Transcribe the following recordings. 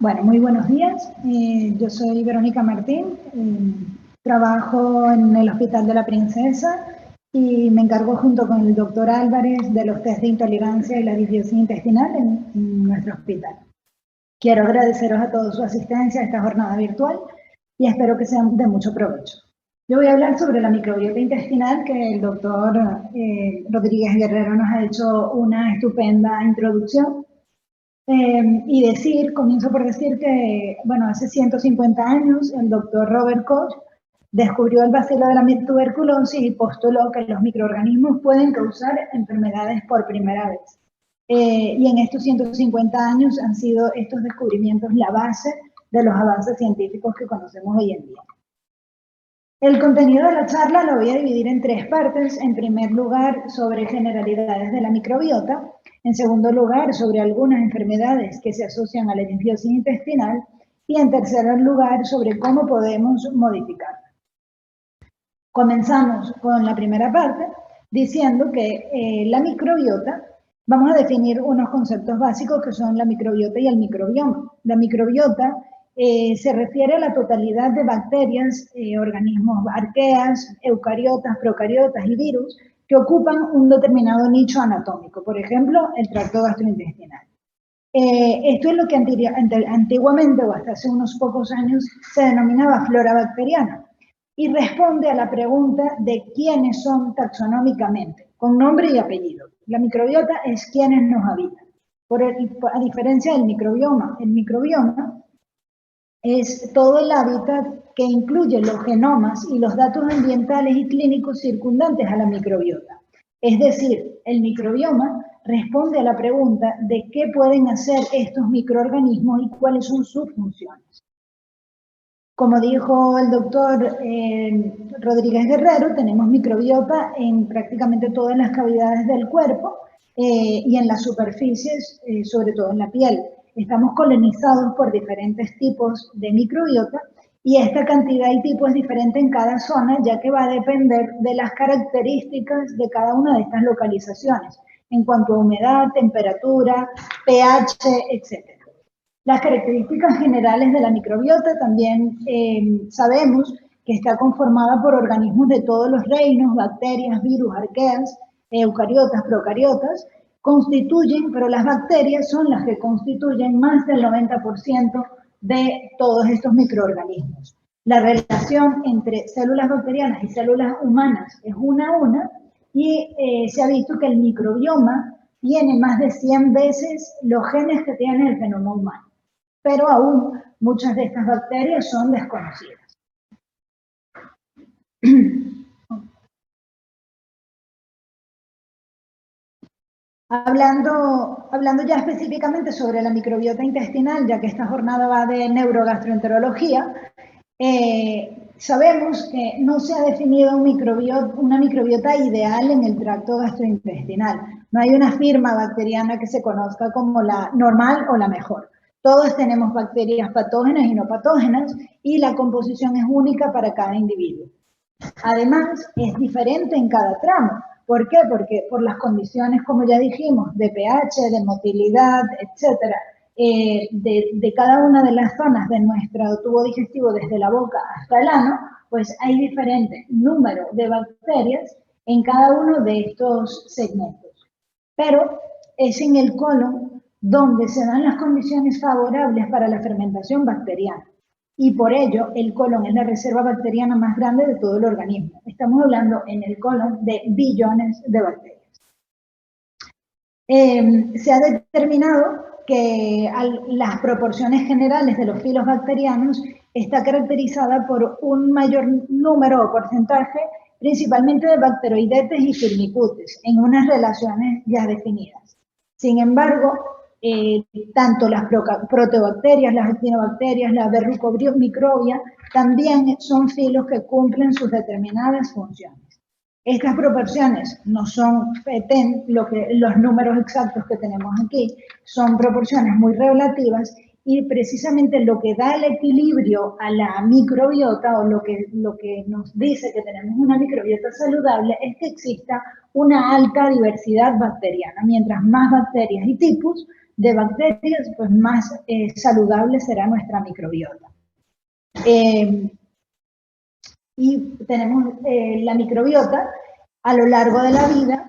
Bueno, muy buenos días. Yo soy Verónica Martín, trabajo en el Hospital de la Princesa y me encargo junto con el doctor Álvarez de los test de intolerancia y la disbiosis intestinal en nuestro hospital. Quiero agradeceros a todos su asistencia a esta jornada virtual y espero que sea de mucho provecho. Yo voy a hablar sobre la microbiota intestinal, que el doctor Rodríguez Guerrero nos ha hecho una estupenda introducción. Comienzo por decir que, bueno, hace 150 años el doctor Robert Koch descubrió el bacilo de la tuberculosis y postuló que los microorganismos pueden causar enfermedades por primera vez. Y en estos 150 años han sido estos descubrimientos la base de los avances científicos que conocemos hoy en día. El contenido de la charla lo voy a dividir en tres partes. En primer lugar, sobre generalidades de la microbiota. En segundo lugar, sobre algunas enfermedades que se asocian a la disbiosis intestinal. Y en tercer lugar, sobre cómo podemos modificarla. Comenzamos con la primera parte, diciendo que la microbiota, vamos a definir unos conceptos básicos que son la microbiota y el microbioma. La microbiota se refiere a la totalidad de bacterias, organismos arqueas, eucariotas, procariotas y virus que ocupan un determinado nicho anatómico, por ejemplo, el tracto gastrointestinal. Esto es lo que antiguamente, o hasta hace unos pocos años, se denominaba flora bacteriana y responde a la pregunta de quiénes son taxonómicamente, con nombre y apellido. La microbiota es quienes nos habitan. A diferencia del microbioma, el microbioma es todo el hábitat que incluye los genomas y los datos ambientales y clínicos circundantes a la microbiota. Es decir, el microbioma responde a la pregunta de qué pueden hacer estos microorganismos y cuáles son sus funciones. Como dijo el doctor Rodríguez Guerrero, tenemos microbiota en prácticamente todas las cavidades del cuerpo y en las superficies, sobre todo en la piel. Estamos colonizados por diferentes tipos de microbiota y esta cantidad y tipo es diferente en cada zona, ya que va a depender de las características de cada una de estas localizaciones, en cuanto a humedad, temperatura, pH, etc. Las características generales de la microbiota también sabemos que está conformada por organismos de todos los reinos, bacterias, virus, arqueas, eucariotas, procariotas, pero las bacterias son las que constituyen más del 90% de todos estos microorganismos. La relación entre células bacterianas y células humanas es 1 a 1 y se ha visto que el microbioma tiene más de 100 veces los genes que tiene el genoma humano, pero aún muchas de estas bacterias son desconocidas. Hablando ya específicamente sobre la microbiota intestinal, ya que esta jornada va de neurogastroenterología, sabemos que no se ha definido una microbiota ideal en el tracto gastrointestinal. No hay una firma bacteriana que se conozca como la normal o la mejor. Todos tenemos bacterias patógenas y no patógenas y la composición es única para cada individuo. Además, es diferente en cada tramo. ¿Por qué? Porque por las condiciones, como ya dijimos, de pH, de motilidad, etcétera, de cada una de las zonas de nuestro tubo digestivo, desde la boca hasta el ano, pues hay diferente número de bacterias en cada uno de estos segmentos. Pero es en el colon donde se dan las condiciones favorables para la fermentación bacteriana. Y por ello, el colon es la reserva bacteriana más grande de todo el organismo. Estamos hablando en el colon de billones de bacterias. Se ha determinado que las proporciones generales de los filos bacterianos está caracterizada por un mayor número o porcentaje, principalmente de bacteroidetes y firmicutes, en unas relaciones ya definidas. Sin embargo, tanto las proteobacterias, las actinobacterias, la verrucomicrobia, también son filos que cumplen sus determinadas funciones. Estas proporciones no son FETEN, los números exactos que tenemos aquí, son proporciones muy relativas y precisamente lo que da el equilibrio a la microbiota o lo que nos dice que tenemos una microbiota saludable es que exista una alta diversidad bacteriana. Mientras más bacterias y tipos, de bacterias, pues más saludable será nuestra microbiota. Y tenemos la microbiota a lo largo de la vida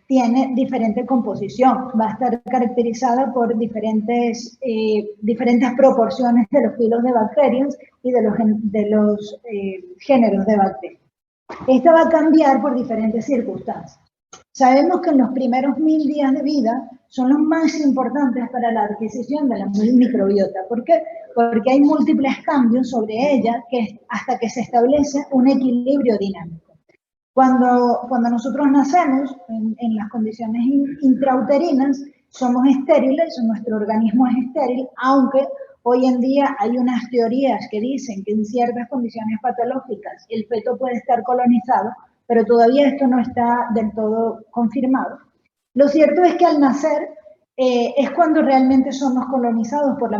tiene diferente composición, va a estar caracterizada por diferentes proporciones de los filos de bacterias y de los géneros de bacterias. Esta va a cambiar por diferentes circunstancias. Sabemos que en los primeros 1000 días de vida son los más importantes para la adquisición de la microbiota. ¿Por qué? Porque hay múltiples cambios sobre ella hasta que se establece un equilibrio dinámico. Cuando nosotros nacemos en las condiciones intrauterinas, somos estériles, nuestro organismo es estéril, aunque hoy en día hay unas teorías que dicen que en ciertas condiciones patológicas el feto puede estar colonizado, pero todavía esto no está del todo confirmado. Lo cierto es que al nacer es cuando realmente somos colonizados por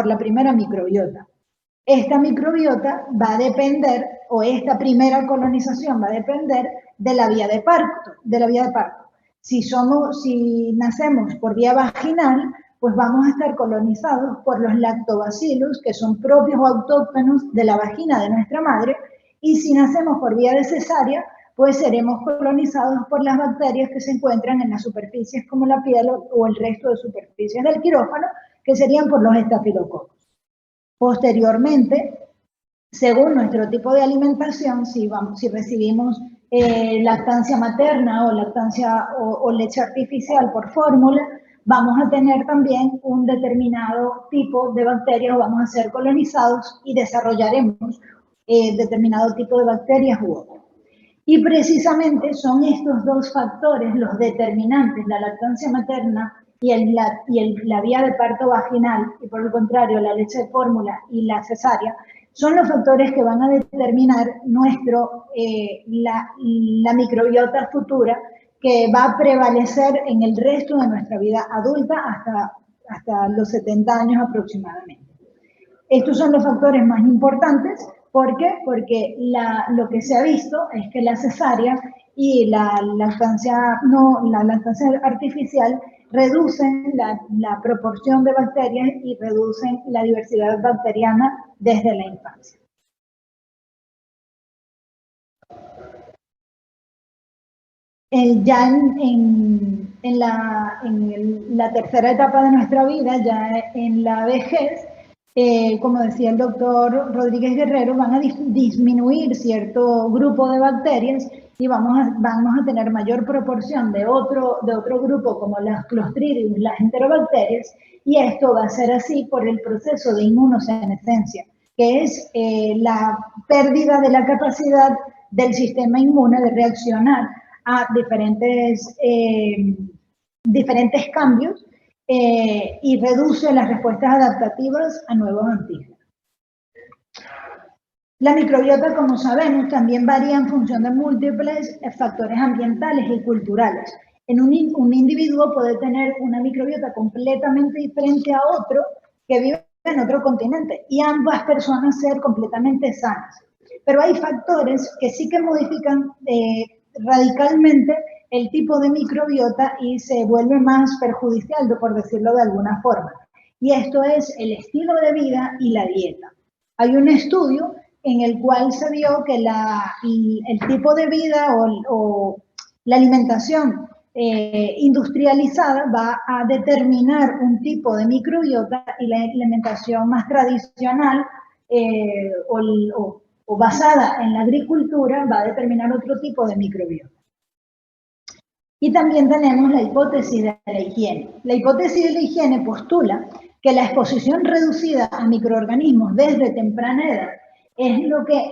la primera microbiota. Esta microbiota va a depender, o esta primera colonización va a depender de la vía de parto. Si nacemos por vía vaginal, pues vamos a estar colonizados por los lactobacilos, que son propios o autóctonos de la vagina de nuestra madre, y si nacemos por vía de cesárea, pues seremos colonizados por las bacterias que se encuentran en las superficies como la piel o el resto de superficies del quirófano, que serían por los estafilococos. Posteriormente, según nuestro tipo de alimentación, si recibimos lactancia materna o lactancia o leche artificial por fórmula, vamos a tener también un determinado tipo de bacterias o vamos a ser colonizados y desarrollaremos determinado tipo de bacterias u otras. Y precisamente son estos dos factores los determinantes, la lactancia materna y la vía de parto vaginal, y por el contrario, la leche de fórmula y la cesárea, son los factores que van a determinar la microbiota futura que va a prevalecer en el resto de nuestra vida adulta hasta los 70 años aproximadamente. Estos son los factores más importantes. ¿Por qué? Porque lo que se ha visto es que la cesárea y la lactancia artificial reducen la proporción de bacterias y reducen la diversidad bacteriana desde la infancia. Ya en la tercera etapa de nuestra vida, ya en la vejez, como decía el doctor Rodríguez Guerrero, van a disminuir cierto grupo de bacterias y vamos a tener mayor proporción de otro grupo como las Clostridium, las enterobacterias, y esto va a ser así por el proceso de inmunosenescencia, que es la pérdida de la capacidad del sistema inmune de reaccionar a diferentes cambios y reduce las respuestas adaptativas a nuevos antígenos. La microbiota, como sabemos, también varía en función de múltiples factores ambientales y culturales. Un individuo puede tener una microbiota completamente diferente a otro que vive en otro continente y ambas personas ser completamente sanas. Pero hay factores que sí que modifican radicalmente el tipo de microbiota y se vuelve más perjudicial, por decirlo de alguna forma. Y esto es el estilo de vida y la dieta. Hay un estudio en el cual se vio que el tipo de vida o la alimentación industrializada va a determinar un tipo de microbiota y la alimentación más tradicional o basada en la agricultura va a determinar otro tipo de microbiota. Y también tenemos la hipótesis de la higiene. La hipótesis de la higiene postula que la exposición reducida a microorganismos desde temprana edad es lo que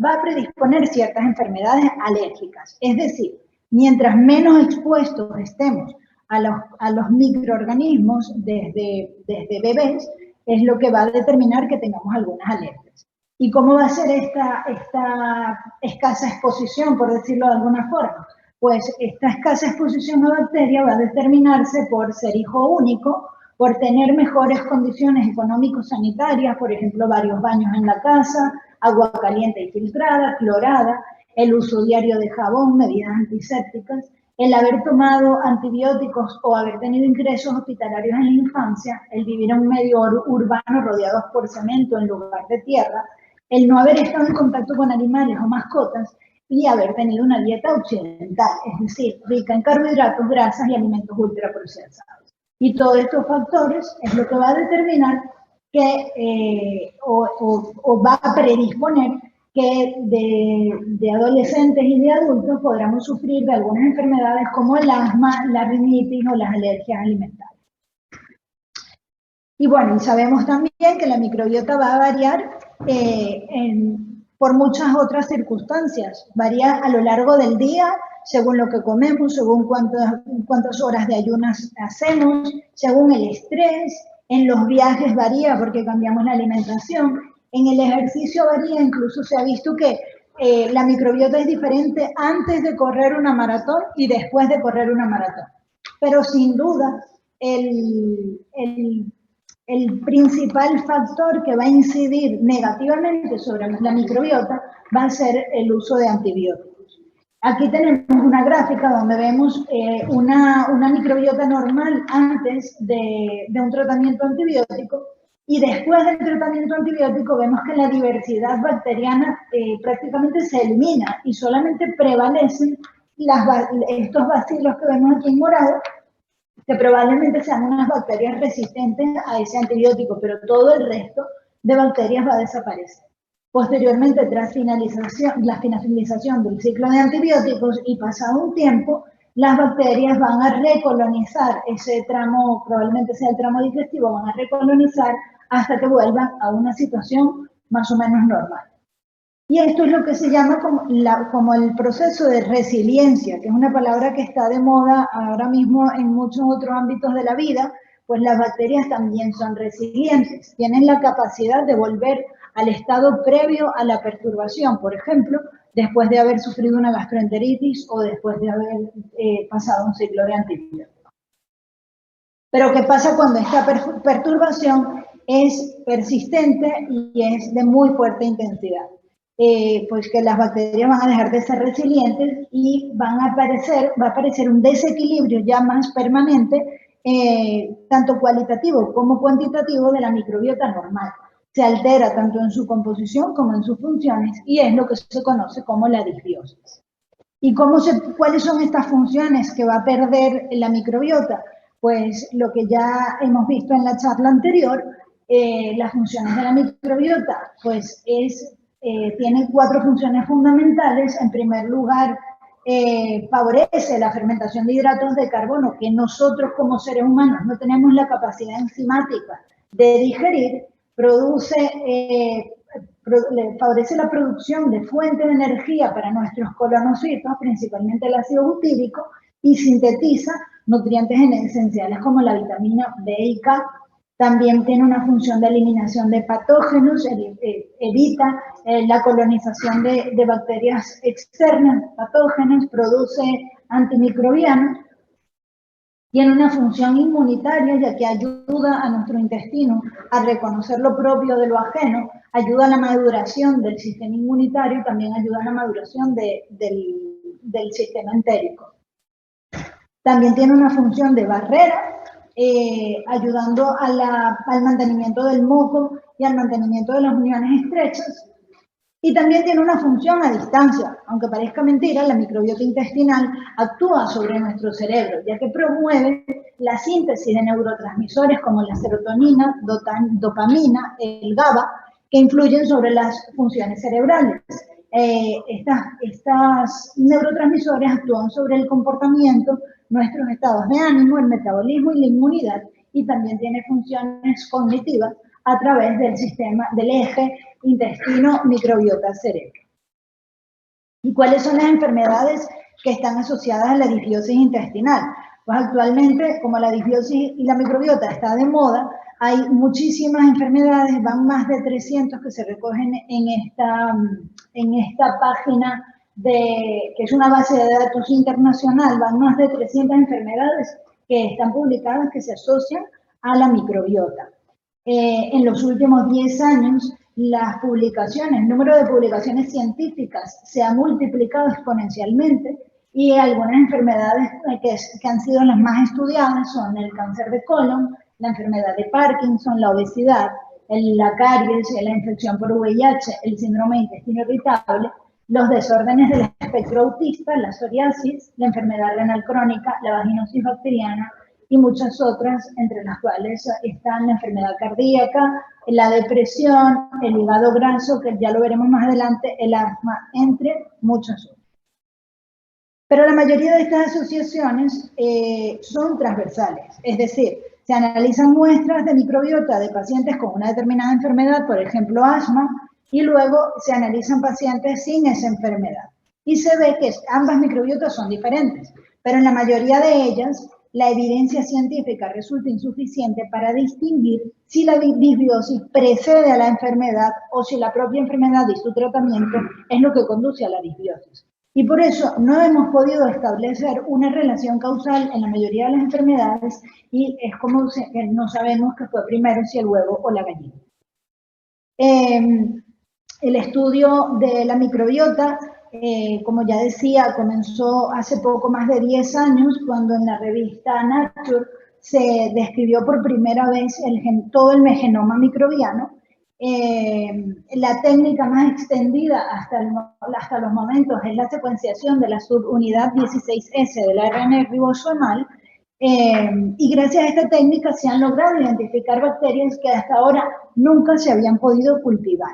va a predisponer ciertas enfermedades alérgicas. Es decir, mientras menos expuestos estemos a los microorganismos desde bebés, es lo que va a determinar que tengamos algunas alergias. ¿Y cómo va a ser esta escasa exposición, por decirlo de alguna forma? Pues esta escasa exposición a bacterias va a determinarse por ser hijo único, por tener mejores condiciones económico-sanitarias, por ejemplo, varios baños en la casa, agua caliente y filtrada, clorada, el uso diario de jabón, medidas antisépticas, el haber tomado antibióticos o haber tenido ingresos hospitalarios en la infancia, el vivir en un medio urbano rodeados por cemento en lugar de tierra, el no haber estado en contacto con animales o mascotas y haber tenido una dieta occidental, es decir, rica en carbohidratos, grasas y alimentos ultraprocesados. Y todos estos factores es lo que va a determinar que, o va a predisponer que de adolescentes y de adultos podamos sufrir de algunas enfermedades como el asma, la rinitis o las alergias alimentarias. Y bueno, y sabemos también que la microbiota va a variar por muchas otras circunstancias. Varía a lo largo del día, según lo que comemos, según cuántas horas de ayunas hacemos, según el estrés. En los viajes varía porque cambiamos la alimentación. En el ejercicio varía, incluso se ha visto que la microbiota es diferente antes de correr una maratón y después de correr una maratón. Pero sin duda, el principal factor que va a incidir negativamente sobre la microbiota va a ser el uso de antibióticos. Aquí tenemos una gráfica donde vemos una microbiota normal antes de un tratamiento antibiótico y después del tratamiento antibiótico vemos que la diversidad bacteriana prácticamente se elimina y solamente prevalecen estos bacilos que vemos aquí en morado, que probablemente sean unas bacterias resistentes a ese antibiótico, pero todo el resto de bacterias va a desaparecer. Posteriormente, tras la finalización del ciclo de antibióticos y pasado un tiempo, las bacterias van a recolonizar ese tramo, probablemente sea el tramo digestivo, van a recolonizar hasta que vuelvan a una situación más o menos normal. Y esto es lo que se llama como el proceso de resiliencia, que es una palabra que está de moda ahora mismo en muchos otros ámbitos de la vida, pues las bacterias también son resilientes, tienen la capacidad de volver al estado previo a la perturbación, por ejemplo, después de haber sufrido una gastroenteritis o después de haber pasado un ciclo de antibióticos. Pero ¿qué pasa cuando esta perturbación es persistente y es de muy fuerte intensidad? Pues que las bacterias van a dejar de ser resilientes y va a aparecer un desequilibrio ya más permanente, tanto cualitativo como cuantitativo de la microbiota normal. Se altera tanto en su composición como en sus funciones y es lo que se conoce como la disbiosis. ¿Y cuáles son estas funciones que va a perder la microbiota? Pues lo que ya hemos visto en la charla anterior, las funciones de la microbiota, pues tiene 4 funciones fundamentales. En primer lugar, favorece la fermentación de hidratos de carbono que nosotros como seres humanos no tenemos la capacidad enzimática de digerir, favorece la producción de fuentes de energía para nuestros colonocitos, principalmente el ácido butírico, y sintetiza nutrientes esenciales como la vitamina B y K. También tiene una función de eliminación de patógenos, evita la colonización de bacterias externas, patógenos, produce antimicrobianos. Tiene una función inmunitaria, ya que ayuda a nuestro intestino a reconocer lo propio de lo ajeno, ayuda a la maduración del sistema inmunitario y también ayuda a la maduración del sistema entérico. También tiene una función de barrera, ayudando al mantenimiento del moco y al mantenimiento de las uniones estrechas. Y también tiene una función a distancia. Aunque parezca mentira, la microbiota intestinal actúa sobre nuestro cerebro, ya que promueve la síntesis de neurotransmisores como la serotonina, dopamina, el GABA, que influyen sobre las funciones cerebrales. Estas neurotransmisores actúan sobre el comportamiento, nuestros estados de ánimo, el metabolismo y la inmunidad, y también tiene funciones cognitivas a través del eje intestino-microbiota-cerebro. ¿Y cuáles son las enfermedades que están asociadas a la disbiosis intestinal? Pues actualmente, como la disbiosis y la microbiota está de moda, hay muchísimas enfermedades, van más de 300 que se recogen en esta página, que es una base de datos internacional, van más de 300 enfermedades que están publicadas que se asocian a la microbiota. En los últimos 10 años, el número de publicaciones científicas se ha multiplicado exponencialmente Y algunas enfermedades que han sido las más estudiadas son el cáncer de colon, la enfermedad de Parkinson, la obesidad, la caries, la infección por VIH, el síndrome de intestino irritable, los desórdenes del espectro autista, la psoriasis, la enfermedad renal crónica, la vaginosis bacteriana y muchas otras, entre las cuales están la enfermedad cardíaca, la depresión, el hígado graso, que ya lo veremos más adelante, el asma, entre muchas otras. Pero la mayoría de estas asociaciones son transversales, es decir, se analizan muestras de microbiota de pacientes con una determinada enfermedad, por ejemplo asma, y luego se analizan pacientes sin esa enfermedad. Y se ve que ambas microbiotas son diferentes, pero en la mayoría de ellas la evidencia científica resulta insuficiente para distinguir si la disbiosis precede a la enfermedad o si la propia enfermedad y su tratamiento es lo que conduce a la disbiosis. Y por eso no hemos podido establecer una relación causal en la mayoría de las enfermedades y es como que no sabemos qué fue primero, si el huevo o la gallina. El estudio de la microbiota, como ya decía, comenzó hace poco más de 10 años cuando en la revista Nature se describió por primera vez todo el genoma microbiano. La técnica más extendida hasta los momentos es la secuenciación de la subunidad 16S del ARN ribosomal, y gracias a esta técnica se han logrado identificar bacterias que hasta ahora nunca se habían podido cultivar.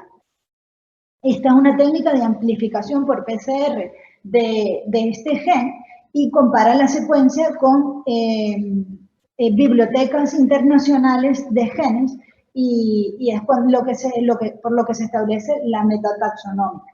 Esta es una técnica de amplificación por PCR de este gen y compara la secuencia con bibliotecas internacionales de genes y es por lo que se establece la metataxonómica.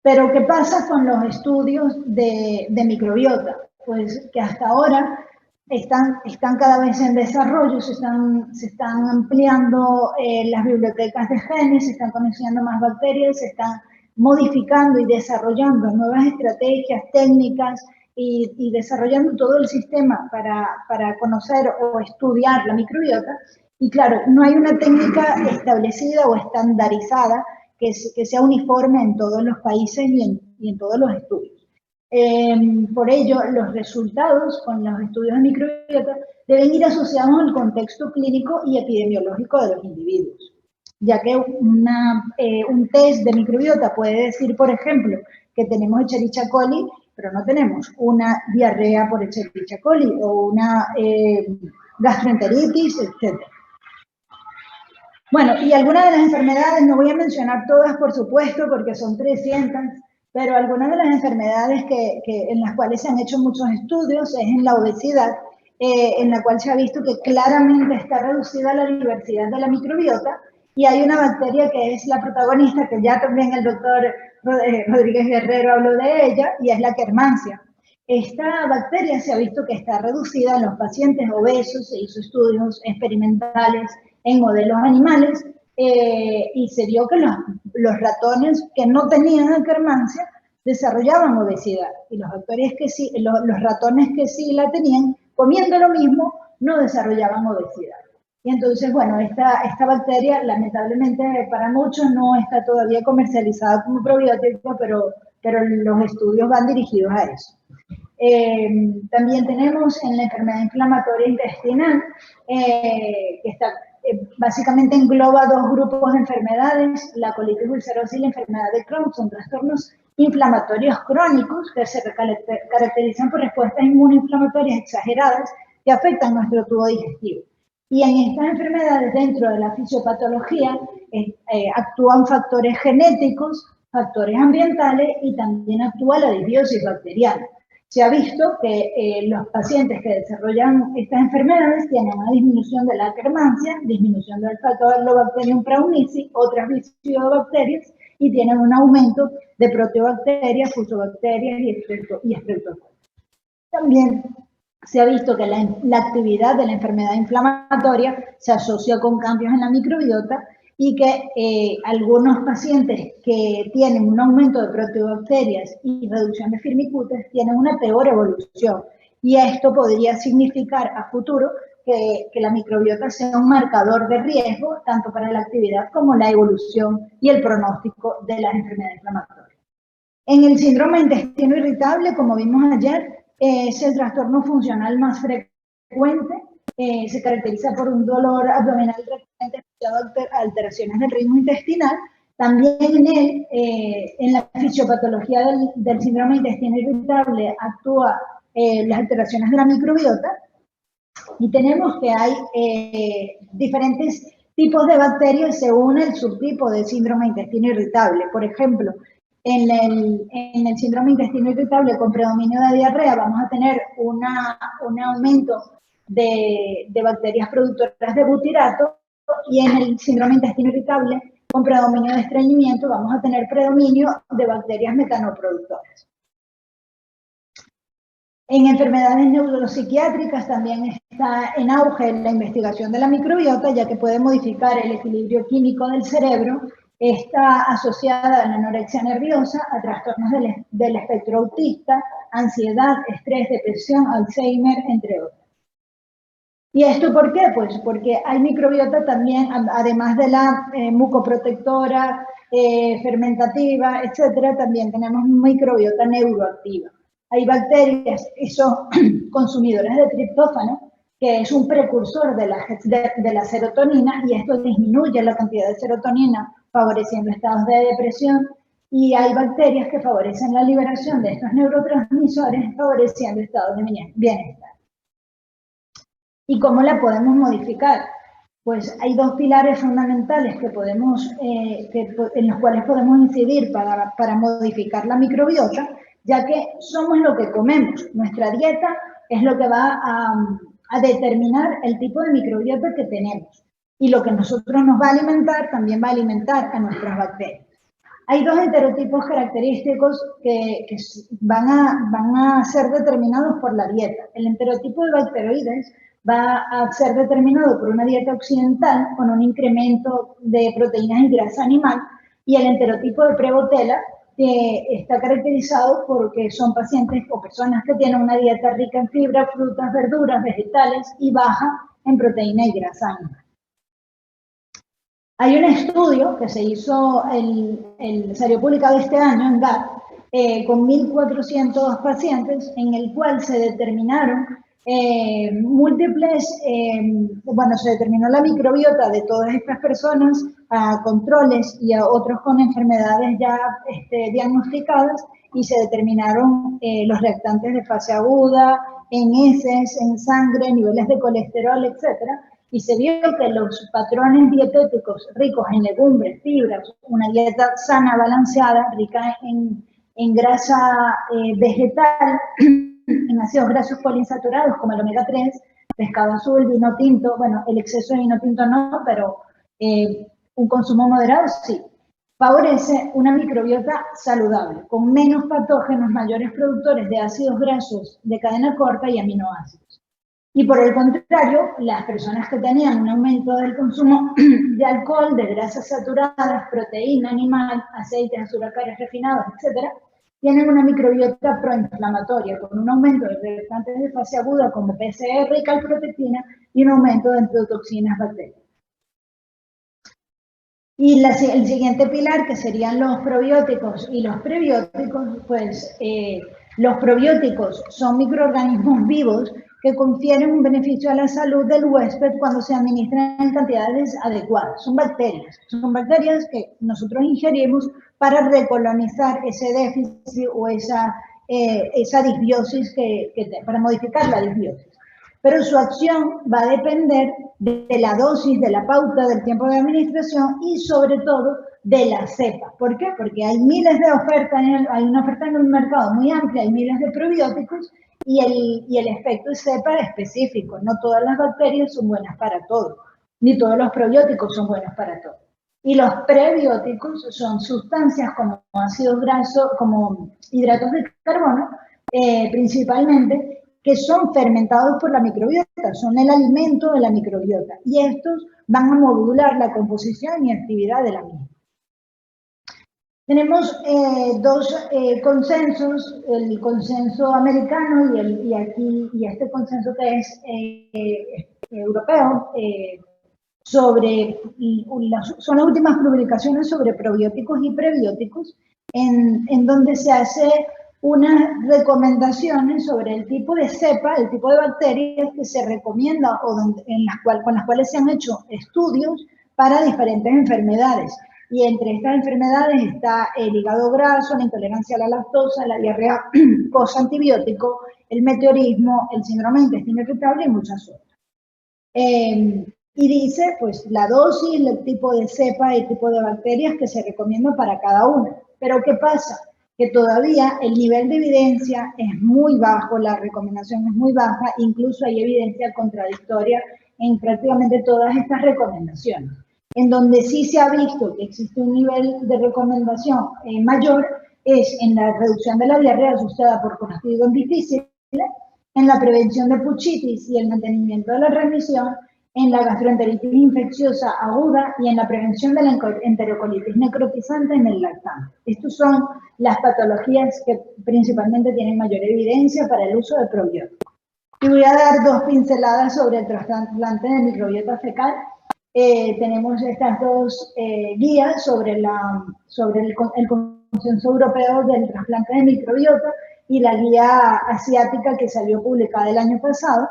Pero ¿qué pasa con los estudios de microbiota? Pues que hasta ahora están cada vez en desarrollo, se están ampliando las bibliotecas de genes, se están conociendo más bacterias, se están modificando y desarrollando nuevas estrategias, técnicas y desarrollando todo el sistema para conocer o estudiar la microbiota. Y claro, no hay una técnica establecida o estandarizada que sea uniforme en todos los países y en todos los estudios. Por ello, los resultados con los estudios de microbiota deben ir asociados al contexto clínico y epidemiológico de los individuos, ya que un test de microbiota puede decir, por ejemplo, que tenemos Escherichia coli, pero no tenemos una diarrea por Escherichia coli o una gastroenteritis, etc. Bueno, y algunas de las enfermedades, no voy a mencionar todas, por supuesto, porque son 300, pero algunas de las enfermedades en las cuales se han hecho muchos estudios es en la obesidad, en la cual se ha visto que claramente está reducida la diversidad de la microbiota y hay una bacteria que es la protagonista, que ya también el doctor Rodríguez Guerrero habló de ella, y es la Akkermansia. Esta bacteria se ha visto que está reducida en los pacientes obesos, se hizo estudios experimentales en modelos animales, y se vio que los ratones que no tenían Akkermansia desarrollaban obesidad, y los ratones que sí la tenían, comiendo lo mismo, no desarrollaban obesidad. Y entonces, bueno, esta bacteria, lamentablemente para muchos, no está todavía comercializada como probiótico, pero los estudios van dirigidos a eso. También tenemos en la enfermedad inflamatoria intestinal, que básicamente engloba dos grupos de enfermedades, la colitis ulcerosa y la enfermedad de Crohn. Son trastornos inflamatorios crónicos que se caracterizan por respuestas inmunoinflamatorias exageradas que afectan nuestro tubo digestivo. Y en estas enfermedades, dentro de la fisiopatología, actúan factores genéticos, factores ambientales y también actúa la disbiosis bacteriana. Se ha visto que los pacientes que desarrollan estas enfermedades tienen una disminución de la Akkermansia, disminución del Faecalibacterium praunici, otras bifidobacterias, y tienen un aumento de proteobacterias, fusobacterias y estreptococcus. También se ha visto que la actividad de la enfermedad inflamatoria se asocia con cambios en la microbiota y que algunos pacientes que tienen un aumento de proteobacterias y reducción de firmicutes tienen una peor evolución. Y esto podría significar a futuro que la microbiota sea un marcador de riesgo tanto para la actividad como la evolución y el pronóstico de las enfermedades inflamatorias. En el síndrome de intestino irritable, como vimos ayer, es el trastorno funcional más frecuente. Se caracteriza por un dolor abdominal recurrente asociado a alteraciones del ritmo intestinal. También en la fisiopatología del síndrome de intestino irritable actúa las alteraciones de la microbiota, y tenemos que hay diferentes tipos de bacterias según el subtipo del síndrome de intestino irritable. Por ejemplo, en el síndrome de intestino irritable con predominio de diarrea vamos a tener un aumento de bacterias productoras de butirato, y en el síndrome de intestino irritable con predominio de estreñimiento vamos a tener predominio de bacterias metanoproductoras. En enfermedades neuropsiquiátricas también está en auge la investigación de la microbiota, ya que puede modificar el equilibrio químico del cerebro. Está asociada a la anorexia nerviosa, a trastornos del espectro autista, ansiedad, estrés, depresión, Alzheimer, entre otros. ¿Y esto por qué? Pues porque hay microbiota también, además de la mucoprotectora, fermentativa, etcétera, también tenemos microbiota neuroactiva. Hay bacterias que son consumidoras de triptófano, que es un precursor de la serotonina, y esto disminuye la cantidad de serotonina, favoreciendo estados de depresión. Y hay bacterias que favorecen la liberación de estos neurotransmisores, favoreciendo estados de bienestar. ¿Y cómo la podemos modificar? Pues hay dos pilares fundamentales que en los cuales podemos incidir para modificar la microbiota, ya que somos lo que comemos. Nuestra dieta es lo que va a determinar el tipo de microbiota que tenemos. Y lo que nosotros nos va a alimentar también va a alimentar a nuestras bacterias. Hay dos enterotipos característicos que van a ser determinados por la dieta. El enterotipo de bacteroides va a ser determinado por una dieta occidental con un incremento de proteínas y grasa animal, y el enterotipo de Prebotella está caracterizado porque son pacientes o personas que tienen una dieta rica en fibra, frutas, verduras, vegetales y baja en proteína y grasa animal. Hay un estudio que se hizo, salió publicado este año en GAT, con 1.400 pacientes, en el cual se determinaron se determinó la microbiota de todas estas personas a controles y a otros con enfermedades ya diagnosticadas, y se determinaron los reactantes de fase aguda, en heces, en sangre, niveles de colesterol, etcétera. Y se vio que los patrones dietéticos ricos en legumbres, fibras, una dieta sana, balanceada, rica en grasa vegetal, en ácidos grasos poliinsaturados como el omega 3, pescado azul, vino tinto, bueno, el exceso de vino tinto no, pero un consumo moderado sí, favorece una microbiota saludable, con menos patógenos, mayores productores de ácidos grasos de cadena corta y aminoácidos. Y por el contrario, las personas que tenían un aumento del consumo de alcohol, de grasas saturadas, proteína animal, aceites, azúcares refinados, etcétera, tienen una microbiota proinflamatoria, con un aumento de reactantes de fase aguda como PCR y calprotectina, y un aumento de enterotoxinas bacterianas. Y el siguiente pilar, que serían los probióticos y los prebióticos, pues los probióticos son microorganismos vivos que confieren un beneficio a la salud del huésped cuando se administran en cantidades adecuadas. Son bacterias que nosotros ingerimos para recolonizar ese déficit o esa disbiosis, para modificar la disbiosis. Pero su acción va a depender de la dosis, de la pauta, del tiempo de administración y sobre todo de la cepa. ¿Por qué? Porque hay miles de ofertas, hay una oferta en el mercado muy amplia, hay miles de probióticos, y el efecto de cepa es específico. No todas las bacterias son buenas para todo, ni todos los probióticos son buenos para todo. Y los prebióticos son sustancias como ácidos grasos, como hidratos de carbono, principalmente, que son fermentados por la microbiota, son el alimento de la microbiota, y estos van a modular la composición y actividad de la misma. Tenemos dos consensos, el consenso americano y este consenso que es europeo, son las últimas publicaciones sobre probióticos y prebióticos, en donde se hace unas recomendaciones sobre el tipo de cepa, el tipo de bacterias que se recomienda o con las cuales se han hecho estudios para diferentes enfermedades. Y entre estas enfermedades está el hígado graso, la intolerancia a la lactosa, la diarrea post-antibiótico, el meteorismo, el síndrome de intestino irritable y muchas otras. Y dice, pues, la dosis, el tipo de cepa y el tipo de bacterias que se recomienda para cada una. Pero ¿qué pasa? Que todavía el nivel de evidencia es muy bajo, la recomendación es muy baja, incluso hay evidencia contradictoria en prácticamente todas estas recomendaciones. En donde sí se ha visto que existe un nivel de recomendación mayor es en la reducción de la diarrea asociada por constipación difícil, en la prevención de puchitis y el mantenimiento de la remisión, en la gastroenteritis infecciosa aguda y en la prevención de la enterocolitis necrotizante en el lactante. Estas son las patologías que principalmente tienen mayor evidencia para el uso de probióticos. Y voy a dar dos pinceladas sobre el trasplante de microbiota fecal. Tenemos estas dos guías sobre el consenso europeo del trasplante de microbiota y la guía asiática que salió publicada el año pasado.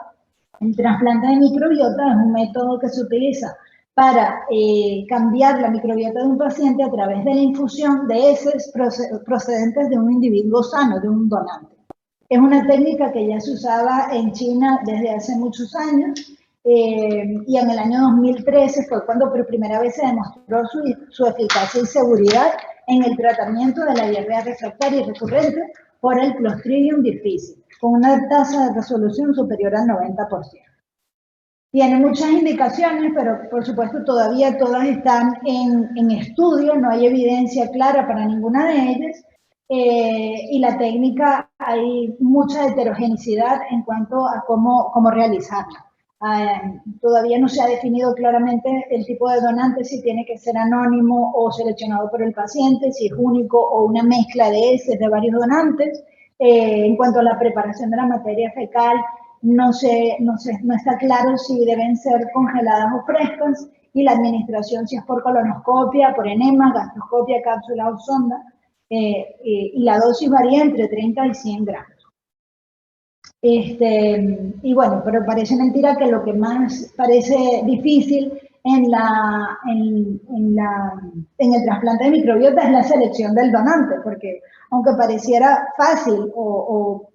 El trasplante de microbiota es un método que se utiliza para cambiar la microbiota de un paciente a través de la infusión de heces procedentes de un individuo sano, de un donante. Es una técnica que ya se usaba en China desde hace muchos años y en el año 2013 fue cuando por primera vez se demostró su eficacia y seguridad en el tratamiento de la diarrea refractaria y recurrente por el Clostridium difficile, con una tasa de resolución superior al 90%. Tiene muchas indicaciones, pero por supuesto todavía todas están en estudio, no hay evidencia clara para ninguna de ellas, y la técnica hay mucha heterogeneidad en cuanto a cómo realizarla. Todavía no se ha definido claramente el tipo de donante, si tiene que ser anónimo o seleccionado por el paciente, si es único o una mezcla de heces de varios donantes. En cuanto a la preparación de la materia fecal, no está claro si deben ser congeladas o frescas, y la administración si es por colonoscopia, por enema, gastroscopia, cápsula o sonda, y la dosis varía entre 30 y 100 gramos. Y bueno, pero parece mentira que lo que más parece difícil en el trasplante de microbiota es la selección del donante, porque aunque pareciera fácil o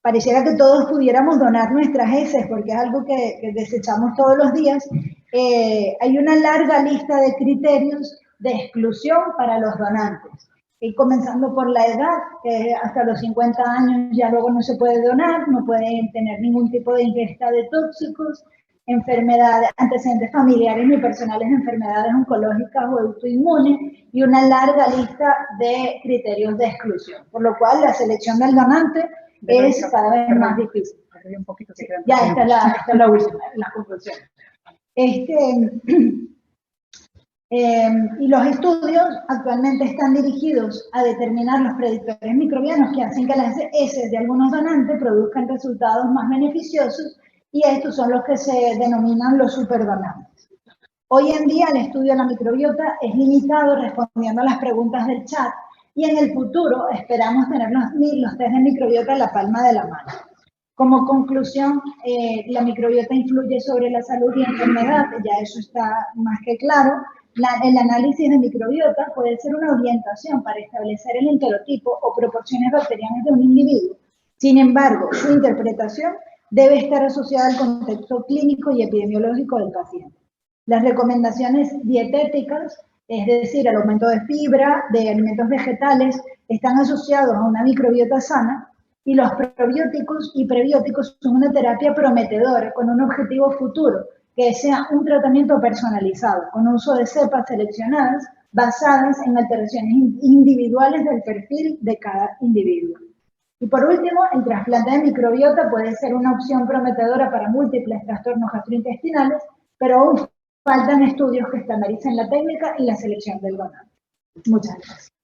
pareciera que todos pudiéramos donar nuestras heces, porque es algo que desechamos todos los días, hay una larga lista de criterios de exclusión para los donantes. Y comenzando por la edad, que hasta los 50 años ya luego no se puede donar, no pueden tener ningún tipo de ingesta de tóxicos, enfermedades, antecedentes familiares ni personales de enfermedades oncológicas o autoinmunes, y una larga lista de criterios de exclusión. Por lo cual la selección del donante es cada vez más difícil. Ya, esta es la última, la conclusión. Y los estudios actualmente están dirigidos a determinar los predictores microbianos que hacen que las heces de algunos donantes produzcan resultados más beneficiosos, y estos son los que se denominan los superdonantes. Hoy en día el estudio de la microbiota es limitado respondiendo a las preguntas del chat, y en el futuro esperamos tener los test de microbiota en la palma de la mano. Como conclusión, la microbiota influye sobre la salud y enfermedad, ya eso está más que claro. El análisis de microbiota puede ser una orientación para establecer el enterotipo o proporciones bacterianas de un individuo. Sin embargo, su interpretación debe estar asociada al contexto clínico y epidemiológico del paciente. Las recomendaciones dietéticas, es decir, el aumento de fibra, de alimentos vegetales, están asociados a una microbiota sana, y los probióticos y prebióticos son una terapia prometedora con un objetivo futuro, que sea un tratamiento personalizado, con uso de cepas seleccionadas basadas en alteraciones individuales del perfil de cada individuo. Y por último, el trasplante de microbiota puede ser una opción prometedora para múltiples trastornos gastrointestinales, pero aún faltan estudios que estandaricen la técnica y la selección del donante. Muchas gracias.